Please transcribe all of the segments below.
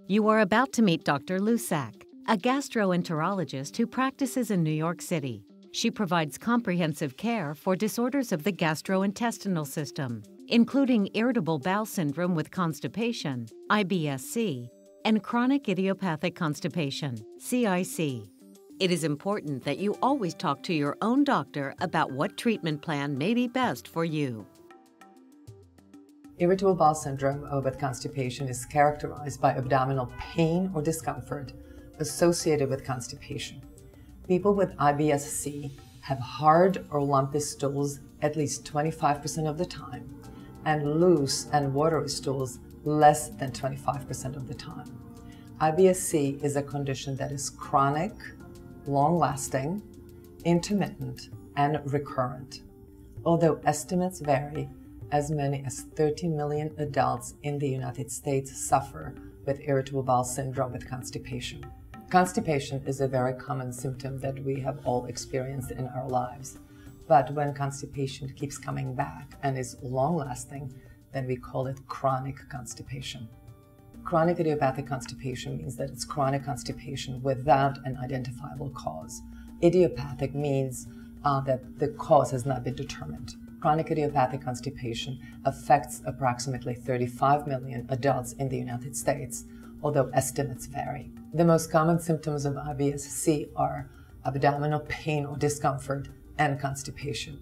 You are about to meet Dr. Lucak, a gastroenterologist who practices in New York City. She provides comprehensive care for disorders of the gastrointestinal system, including Irritable Bowel Syndrome with constipation, IBS-C, and Chronic Idiopathic Constipation, CIC. It is important that you always talk to your own doctor about what treatment plan may be best for you. Irritable bowel syndrome with constipation is characterized by abdominal pain or discomfort associated with constipation. People with IBS-C have hard or lumpy stools at least 25% of the time, and loose and watery stools less than 25% of the time. IBS-C is a condition that is chronic, long-lasting, intermittent, and recurrent. Although estimates vary, as many as 30 million adults in the United States suffer with irritable bowel syndrome with constipation. Constipation is a very common symptom that we have all experienced in our lives. But when constipation keeps coming back and is long-lasting, then we call it chronic constipation. Chronic idiopathic constipation means that it's chronic constipation without an identifiable cause. Idiopathic means that the cause has not been determined. Chronic idiopathic constipation affects approximately 35 million adults in the United States, although estimates vary. The most common symptoms of IBS-C are abdominal pain or discomfort and constipation.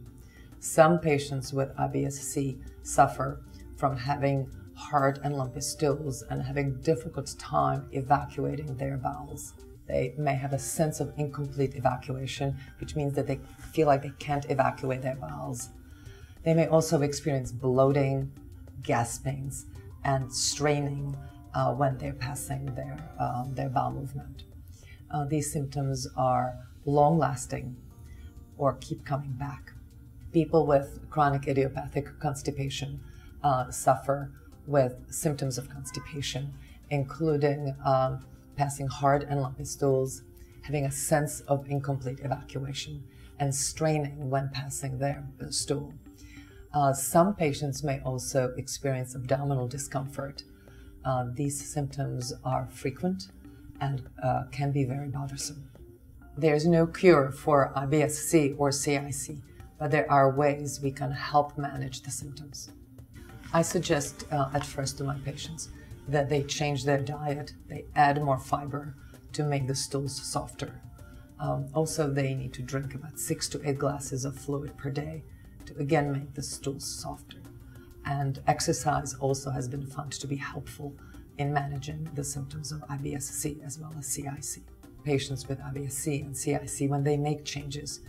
Some patients with IBS-C suffer from having hard and lumpy stools and having difficult time evacuating their bowels. They may have a sense of incomplete evacuation, which means that they feel like they can't evacuate their bowels. They may also experience bloating, gas pains, and straining when they're passing their bowel movement. These symptoms are long-lasting or keep coming back. People with chronic idiopathic constipation suffer with symptoms of constipation, including passing hard and lumpy stools, having a sense of incomplete evacuation, and straining when passing their stool. Some patients may also experience abdominal discomfort. These symptoms are frequent and can be very bothersome. There's no cure for IBS-C or CIC, but there are ways we can help manage the symptoms. I suggest at first to my patients that they change their diet, they add more fiber to make the stools softer. Also, they need to drink about 6 to 8 glasses of fluid per day to again make the stools softer. And exercise also has been found to be helpful in managing the symptoms of IBS-C as well as CIC. Patients with IBS-C and CIC, when they make changes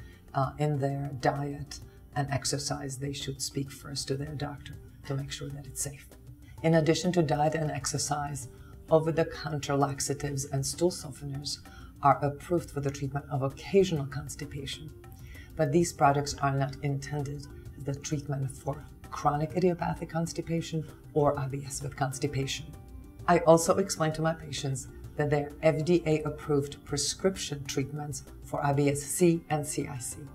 in their diet and exercise, they should speak first to their doctor to make sure that it's safe. In addition to diet and exercise, over-the-counter laxatives and stool softeners are approved for the treatment of occasional constipation. But these products are not intended as the treatment for chronic idiopathic constipation or IBS with constipation. I also explain to my patients that they are FDA-approved prescription treatments for IBS-C and CIC.